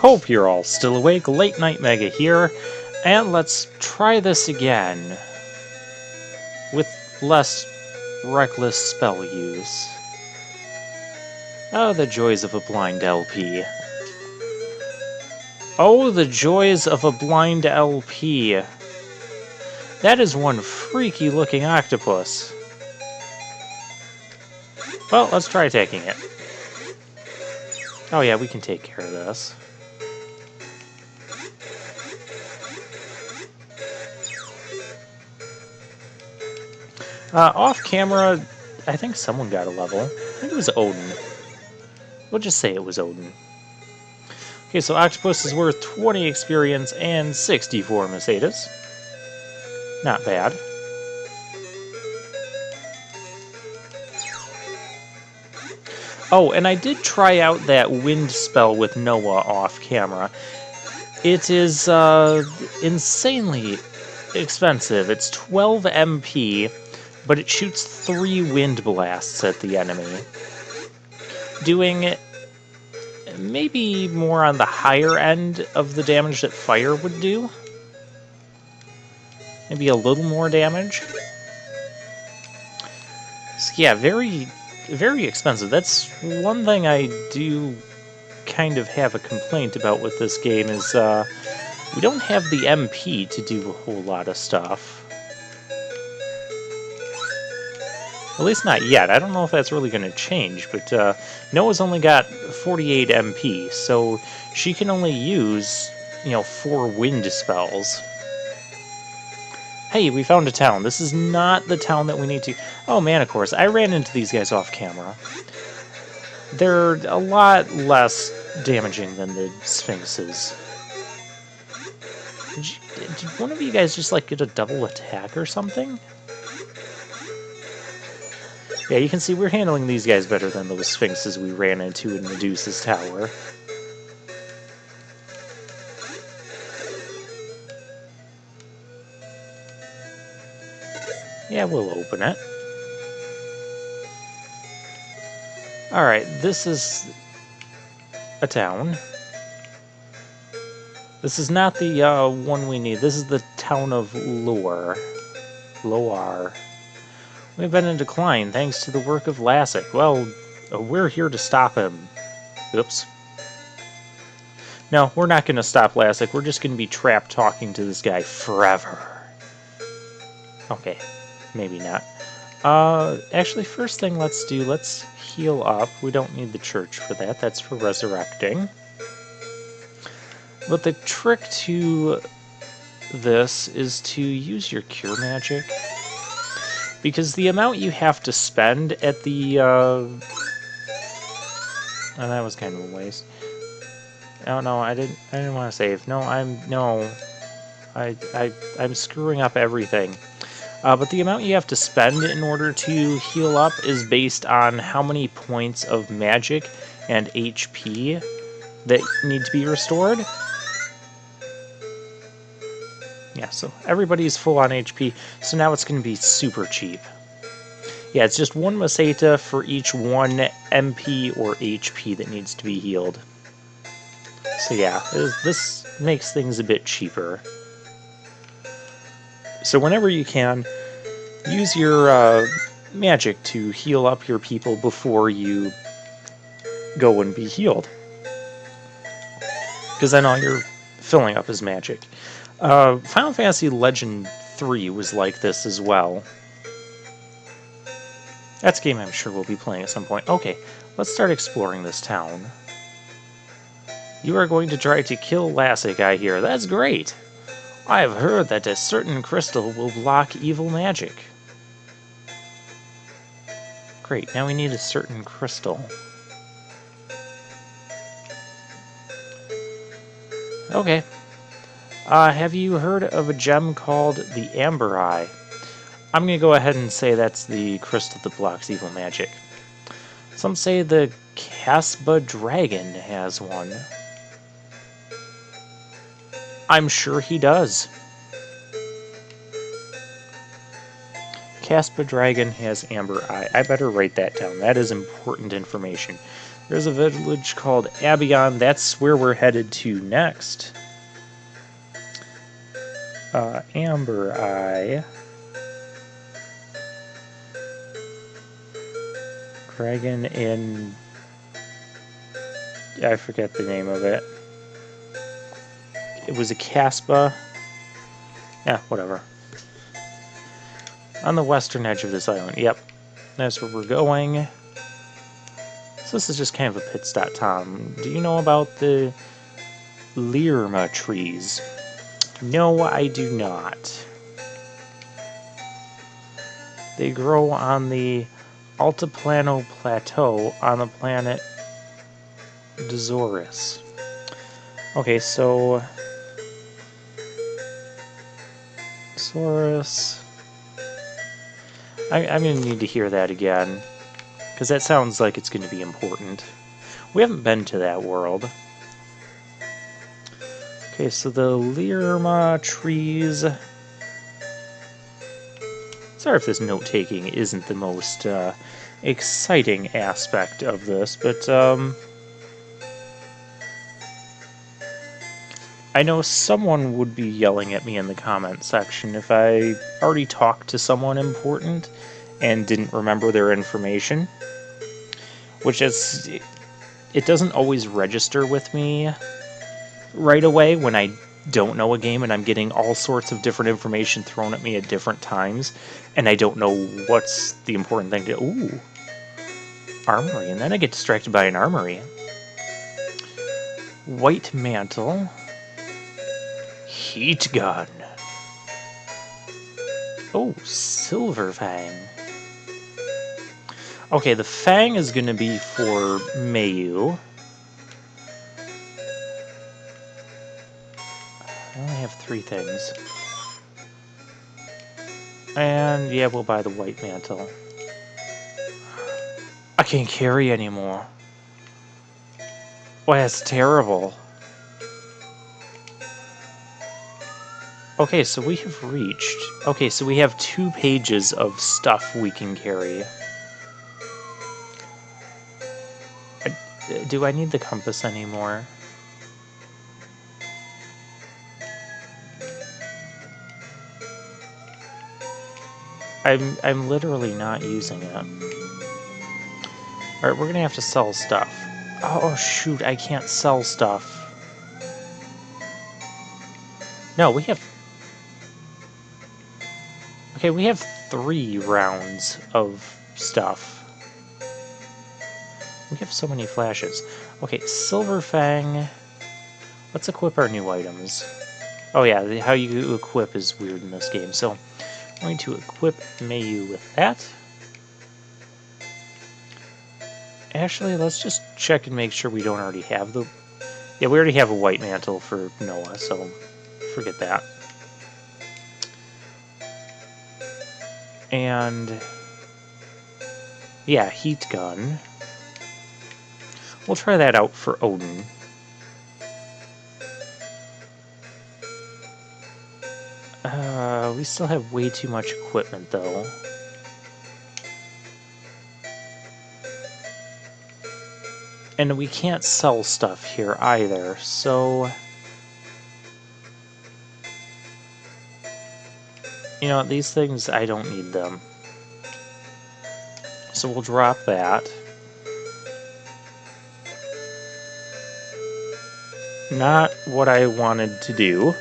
Hope you're all still awake. Late Night Mega here, and let's try this again with less reckless spell use. Oh, the joys of a blind LP. Oh, the joys of a blind LP. That is one freaky looking octopus. Well, let's try taking it. Oh yeah, we can take care of this. Off camera, I think someone got a level. I think it was Odin. We'll just say it was Odin. Okay, so Octopus is worth 20 experience and 64 Mercedes. Not bad. Oh, and I did try out that wind spell with Noah off camera. It is insanely expensive. It's 12 MP, but it shoots 3 wind blasts at the enemy, doing maybe more on the higher end of the damage that fire would do. Maybe a little more damage. So yeah, very expensive. That's one thing I do kind of have a complaint about with this game is we don't have the MP to do a whole lot of stuff. At least not yet. I don't know if that's really going to change, but Noah's only got 48 MP, so she can only use, 4 wind spells. Hey, we found a town. This is not the town that we need to... Oh man, of course, I ran into these guys off camera. They're a lot less damaging than the Sphinxes. Did one of you guys just, get a double attack or something? Yeah, you can see we're handling these guys better than those Sphinxes we ran into in Medusa's tower. Yeah, we'll open it. Alright, this is a town. This is not the one we need. This is the town of Loar. We've been in decline thanks to the work of Lassic. Well, we're here to stop him. Oops. No, we're not going to stop Lassic. We're just going to be trapped talking to this guy forever. Okay, maybe not. Actually, first thing let's heal up. We don't need the church for that. That's for resurrecting. But the trick to this is to use your cure magic. Because the amount you have to spend at the, oh, that was kind of a waste. Oh no, I didn't want to save. No, I'm screwing up everything. But the amount you have to spend in order to heal up is based on how many points of magic and HP that need to be restored. Yeah, so everybody's full on HP, so now it's going to be super cheap. Yeah, it's just 1 Maseta for each 1 MP or HP that needs to be healed. So yeah, this makes things a bit cheaper. So whenever you can, use your magic to heal up your people before you go and be healed. Because then all you're filling up is magic. Final Fantasy Legend 3 was like this as well. That's a game I'm sure we'll be playing at some point. Okay, let's start exploring this town. You are going to try to kill Lassic, I hear. That's great! I have heard that a certain crystal will block evil magic. Great, now we need a certain crystal. Okay. Have you heard of a gem called the Amber Eye? I'm going to go ahead and say that's the crystal that blocks evil magic. Some say the Casba Dragon has one. I'm sure he does. Casba Dragon has Amber Eye. I better write that down. That is important information. There's a village called Abion. That's where we're headed to next. Amber Eye. Dragon in... I forget the name of it. It was a Caspa. Yeah, whatever. On the western edge of this island. Yep. That's where we're going. So this is just kind of a pit stop, Tom. Do you know about the Lirma trees? No, I do not. They grow on the Altiplano Plateau on the planet Dazorus. Okay, so... Saurus... I'm going to need to hear that again, because that sounds like it's going to be important. We haven't been to that world. Okay, so the Lirma trees... Sorry if this note-taking isn't the most exciting aspect of this, but I know someone would be yelling at me in the comment section if I already talked to someone important and didn't remember their information, which is, it doesn't always register with me right away when I don't know a game and I'm getting all sorts of different information thrown at me at different times, and I don't know what's the important thing to... Ooh, armory, and then I get distracted by an armory. White mantle. Heat gun. Oh, silver fang. Okay, the fang is going to be for Mayu. I only have 3 things. And, yeah, we'll buy the white mantle. I can't carry anymore. Well, that's terrible. Okay, so we have reached... Okay, so we have 2 pages of stuff we can carry. Do I need the compass anymore? I'm literally not using it. Alright, we're gonna have to sell stuff. Oh, shoot, I can't sell stuff. No, we have... Okay, we have 3 rounds of stuff. We have so many flashes. Okay, Silver Fang. Let's equip our new items. Oh yeah, how you equip is weird in this game. So, I'm going to equip Mayu with that. Actually, let's just check and make sure we don't already have the... Yeah, we already have a white mantle for Noah, so forget that. And... yeah, heat gun. We'll try that out for Odin. We still have way too much equipment, though. And we can't sell stuff here either, so... You know, these things, I don't need them. So we'll drop that. Not what I wanted to do.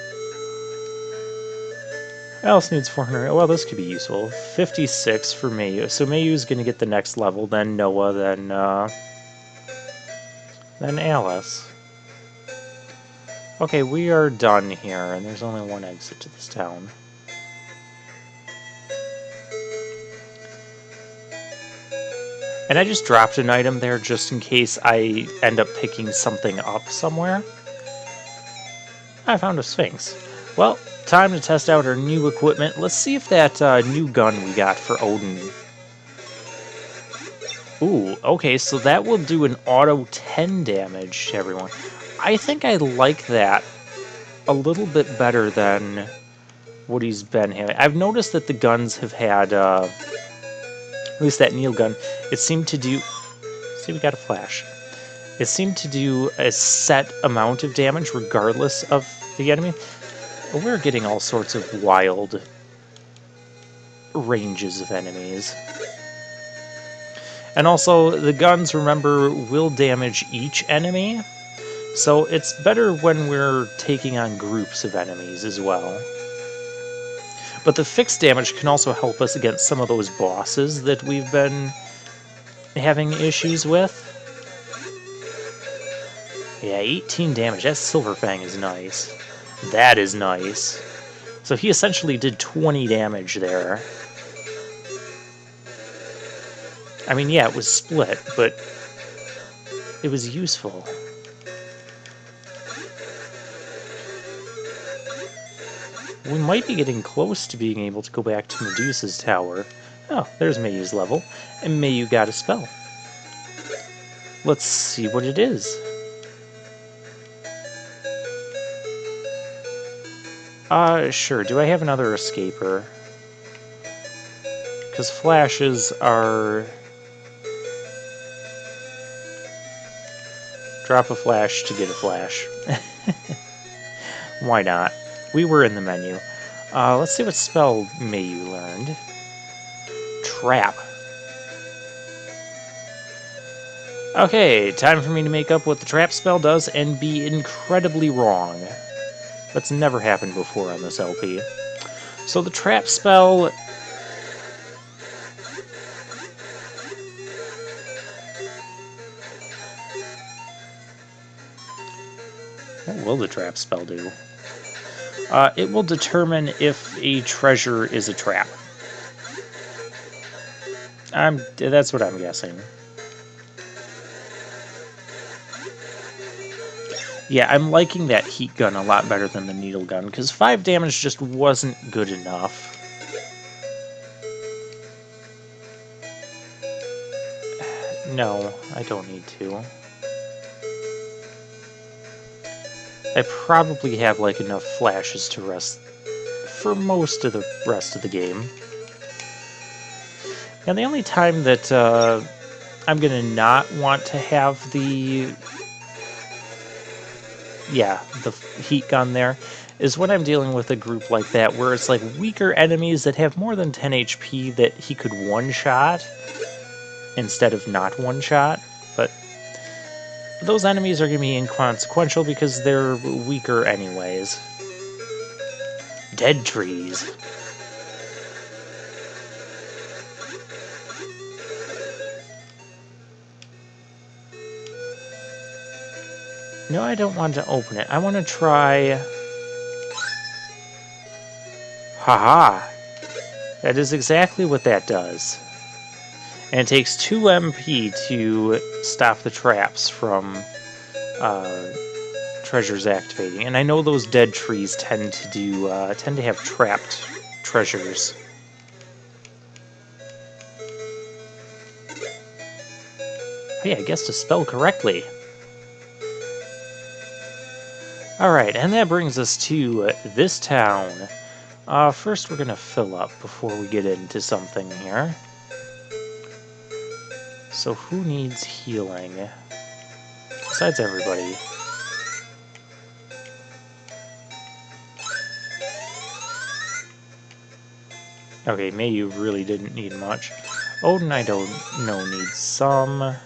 Else needs 400. Well, this could be useful. 56 for Mayu. So Mayu's going to get the next level, then Noah, then Alice. Okay, we are done here, and there's only one exit to this town. And I just dropped an item there just in case I end up picking something up somewhere. I found a Sphinx. Well, time to test out our new equipment. Let's see if that new gun we got for Odin... Ooh, okay, so that will do an auto 10 damage to everyone. I think I like that a little bit better than what he's been having. I've noticed that the guns have had, at least that Neil gun, it seemed to do... See, we got a flash. It seemed to do a set amount of damage regardless of the enemy. We're getting all sorts of wild ranges of enemies. And also, the guns, remember, will damage each enemy, so it's better when we're taking on groups of enemies as well. But the fixed damage can also help us against some of those bosses that we've been having issues with. Yeah, 18 damage. That Silver Fang is nice. That is nice. So he essentially did 20 damage there. I mean, yeah, it was split, but it was useful. We might be getting close to being able to go back to Medusa's tower. Oh, there's Mayu's level. And Mayu got a spell. Let's see what it is. Sure. Do I have another escaper? Because flashes are... Drop a flash to get a flash. Why not? We were in the menu. Let's see what spell Mayu learned. Trap. Okay, time for me to make up what the trap spell does and be incredibly wrong. That's never happened before on this LP. So the trap spell... What will the trap spell do? It will determine if a treasure is a trap. That's what I'm guessing. Yeah, I'm liking that heat gun a lot better than the needle gun, because 5 damage just wasn't good enough. No, I don't need to. I probably have like enough flashes to rest for most of the rest of the game. And the only time that I'm gonna not want to have the heat gun there is when I'm dealing with a group like that, where it's like weaker enemies that have more than 10 HP that he could one-shot instead of not one-shot. But those enemies are going to be inconsequential because they're weaker anyways. Dead trees. No, I don't want to open it. I want to try... Haha! That is exactly what that does. And it takes 2 MP to stop the traps from treasures activating. And I know those dead trees tend to have trapped treasures. Hey, I guessed a spell correctly. Alright, and that brings us to this town. First we're going to fill up before we get into something here. So who needs healing? Besides everybody. Okay, Mayu really didn't need much. Odin, I don't know, needs some.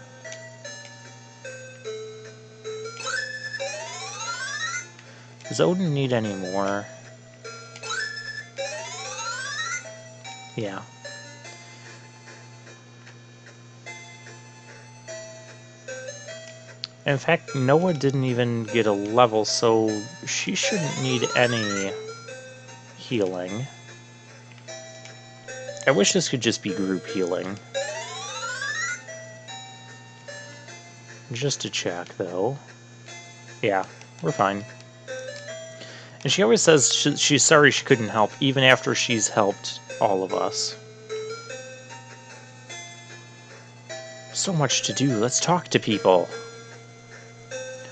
Does Odin need any more? Yeah. In fact, Noah didn't even get a level, so she shouldn't need any healing. I wish this could just be group healing. Just to check, though. Yeah, we're fine. And she always says she's sorry she couldn't help, even after she's helped all of us. So much to do. Let's talk to people.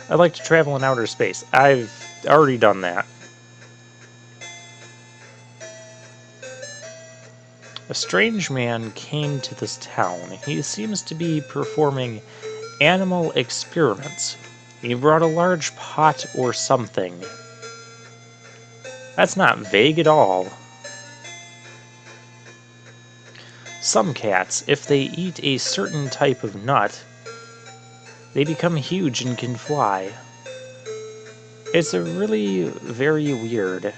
I'd like to travel in outer space. I've already done that. A strange man came to this town. He seems to be performing Animal experiments. He brought a large pot or something. That's not vague at all. Some cats, if they eat a certain type of nut, they become huge and can fly. It's a really very weird.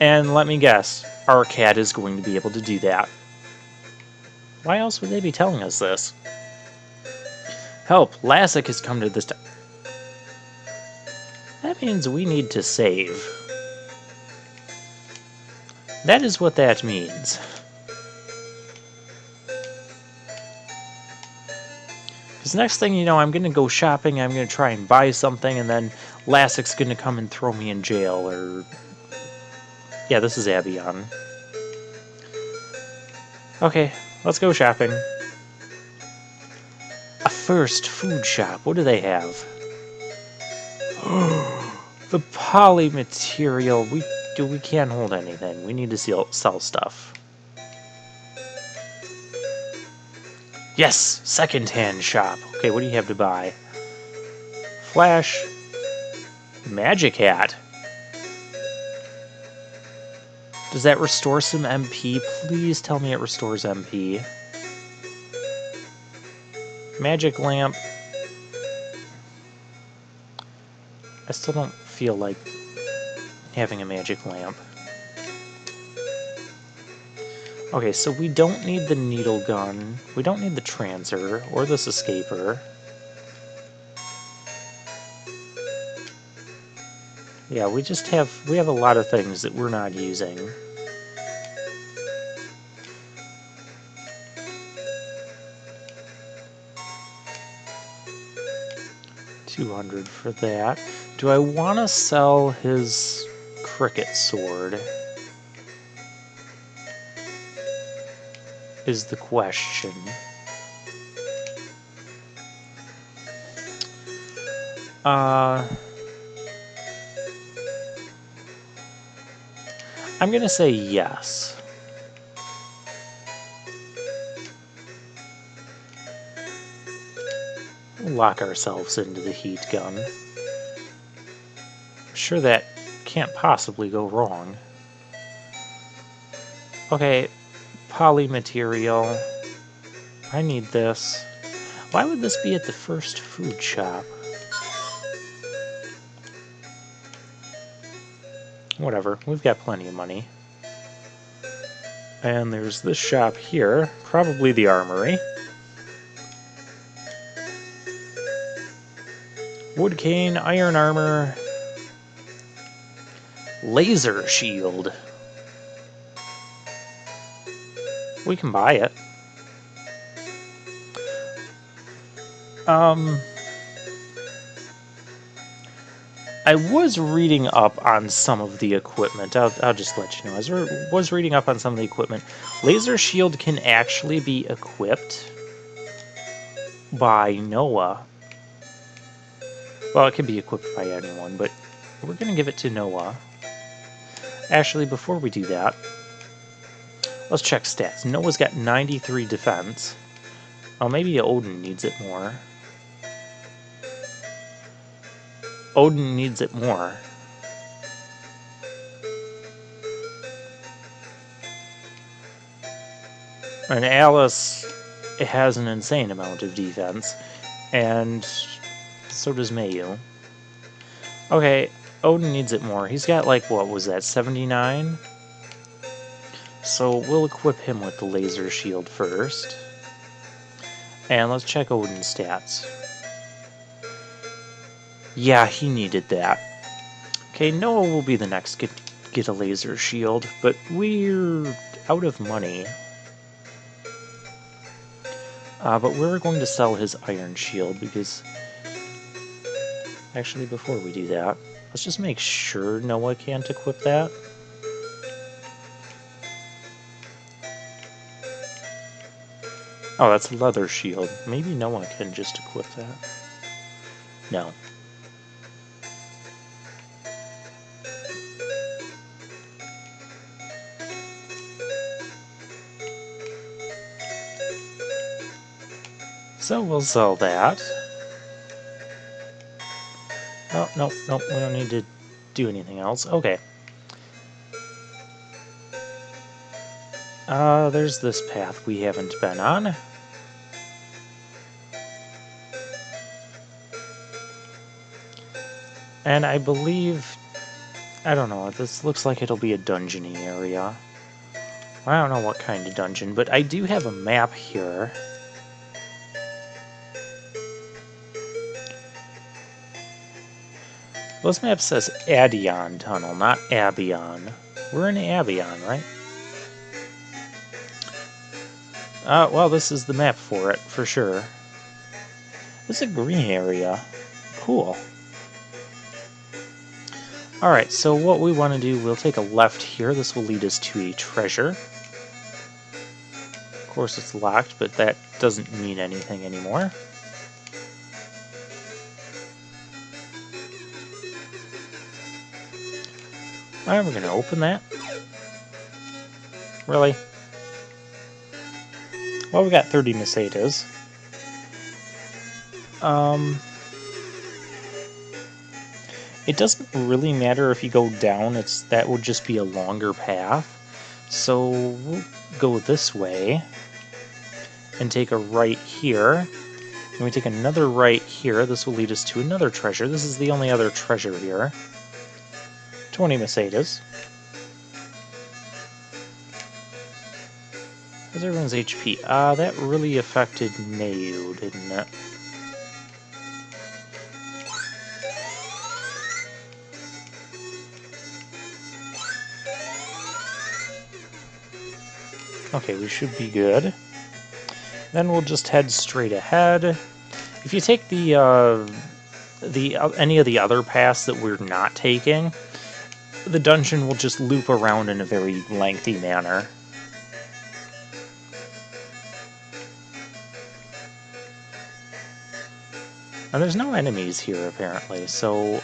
And let me guess, our cat is going to be able to do that. Why else would they be telling us this? Help, Lassic has come to this time. That means we need to save. That is what that means. Because next thing you know, I'm going to go shopping, I'm going to try and buy something, and then Lassic's going to come and throw me in jail, or... Yeah, this is Abion. Okay, let's go shopping. A first food shop. What do they have? The poly material. We can't hold anything. We need to sell stuff. Yes, second-hand shop. Okay, what do you have to buy? Flash. Magic hat. Does that restore some MP? Please tell me it restores MP. Magic lamp. I still don't feel like having a magic lamp. Okay, so we don't need the needle gun. We don't need the trancer or this escaper. Yeah, we have a lot of things that we're not using. $200 for that. Do I want to sell his cricket sword? Is the question. I'm gonna say yes. We'll lock ourselves into the heat gun. I'm sure that can't possibly go wrong. Okay, poly material. I need this. Why would this be at the first food shop? Whatever, we've got plenty of money. And there's this shop here, probably the armory. Wood cane, iron armor, laser shield. We can buy it. I was reading up on some of the equipment. I'll just let you know. I was reading up on some of the equipment. Laser shield can actually be equipped by Noah. Well, it can be equipped by anyone, but we're going to give it to Noah. Actually, before we do that, let's check stats. Noah's got 93 defense. Oh, maybe Odin needs it more. Odin needs it more. And Alice has an insane amount of defense. And so does Mayu. Okay, Odin needs it more. He's got, like, what was that, 79? So we'll equip him with the laser shield first. And let's check Odin's stats. Yeah, he needed that. Okay, Noah will be the next get a laser shield, but we're out of money. But we're going to sell his iron shield because... Actually, before we do that, let's just make sure Noah can't equip that. Oh, that's a leather shield. Maybe Noah can just equip that. No. So we'll sell that. Oh, no, no, we don't need to do anything else. Okay. There's this path we haven't been on. And I believe... I don't know, this looks like it'll be a dungeony area. I don't know what kind of dungeon, but I do have a map here. This map says Adion Tunnel, not Abion. We're in Abion, right? Well, this is the map for it, for sure. This is a green area. Cool. Alright, so what we want to do, we'll take a left here. This will lead us to a treasure. Of course, it's locked, but that doesn't mean anything anymore. Alright, we're going to open that. Really? Well, we got 30 Mercedes. It doesn't really matter if you go down, that would just be a longer path. So we'll go this way and take a right here. And we take another right here. This will lead us to another treasure. This is the only other treasure here. 20 Mercedes. How's everyone's HP? That really affected Mayu, didn't it? Okay, we should be good. Then we'll just head straight ahead. If you take any of the other paths that we're not taking, the dungeon will just loop around in a very lengthy manner. And there's no enemies here, apparently, so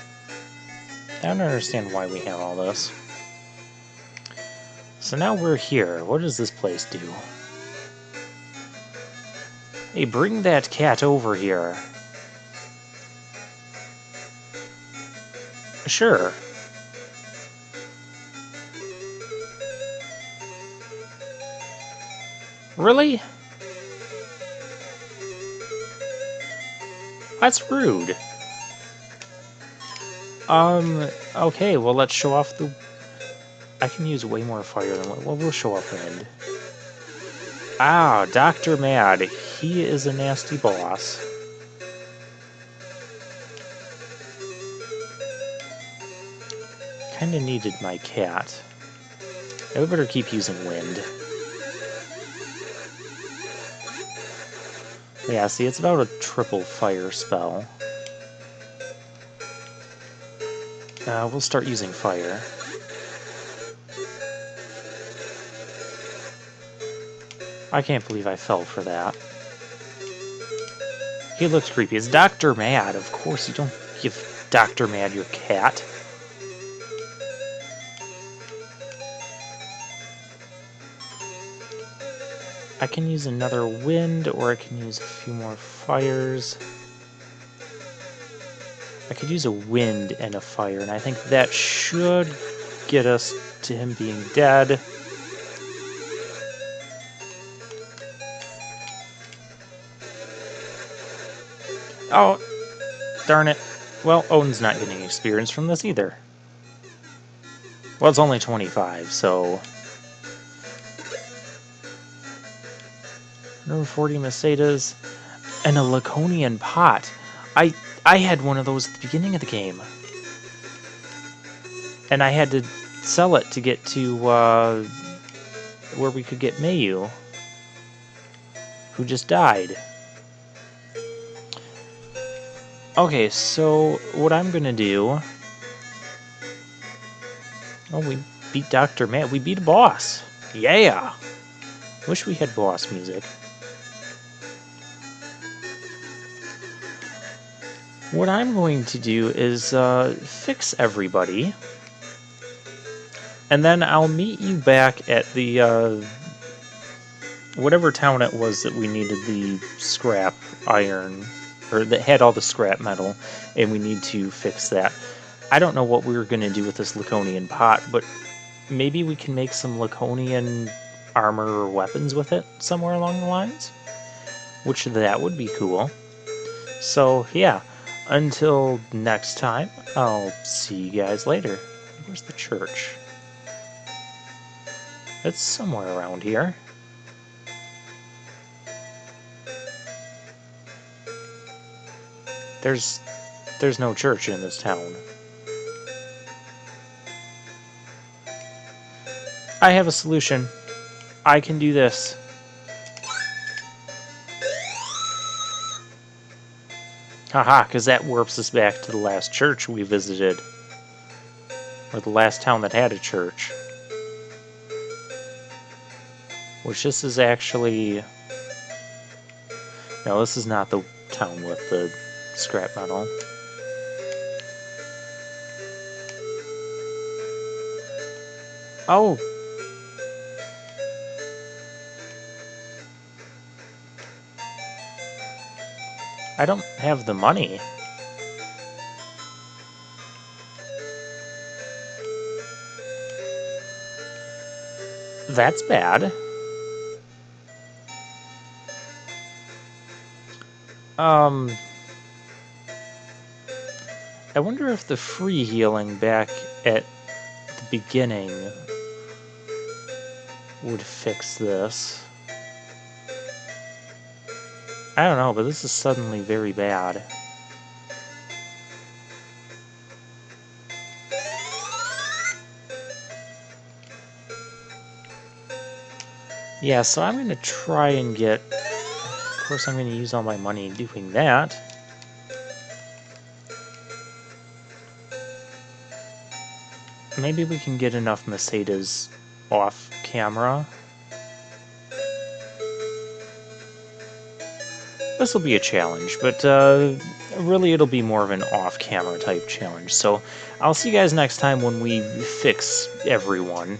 I don't understand why we have all this. So now we're here. What does this place do? Hey, bring that cat over here. Sure. Really? That's rude. Okay, well, let's show off the... I can use way more fire than... Well, we'll show off wind. Ah, Dr. Mad. He is a nasty boss. Kinda needed my cat. I better keep using wind. Yeah, see, it's about a triple fire spell. We'll start using fire. I can't believe I fell for that. He looks creepy. It's Dr. Mad. Of course, you don't give Dr. Mad your cat. I can use another wind, or I can use a few more fires. I could use a wind and a fire, and I think that should get us to him being dead. Oh, darn it. Well, Odin's not getting experience from this either. Well, it's only 25, so... Another 40 Mercedes, and a Laconian pot. I had one of those at the beginning of the game. And I had to sell it to get to where we could get Mayu, who just died. Okay, so what I'm gonna do... Oh, we beat Dr. Matt. We beat a boss. Yeah! Wish we had boss music. What I'm going to do is fix everybody, and then I'll meet you back at the whatever town it was that we needed the scrap iron, or that had all the scrap metal, and we need to fix that. I don't know what we were going to do with this Laconian pot, but maybe we can make some Laconian armor or weapons with it somewhere along the lines, which that would be cool. So yeah, until next time, I'll see you guys later. Where's the church? It's somewhere around here. There's no church in this town. I have a solution. I can do this. Haha, because that warps us back to the last church we visited. Or the last town that had a church. Which this is actually... No, this is not the town with the scrap metal. Oh! I don't have the money. That's bad. I wonder if the free healing back at the beginning would fix this. I don't know, but this is suddenly very bad. Yeah, so I'm going to try and get... Of course, I'm going to use all my money doing that. Maybe we can get enough Mercedes off camera. This will be a challenge, but really it'll be more of an off-camera type challenge. So I'll see you guys next time when we fix everyone.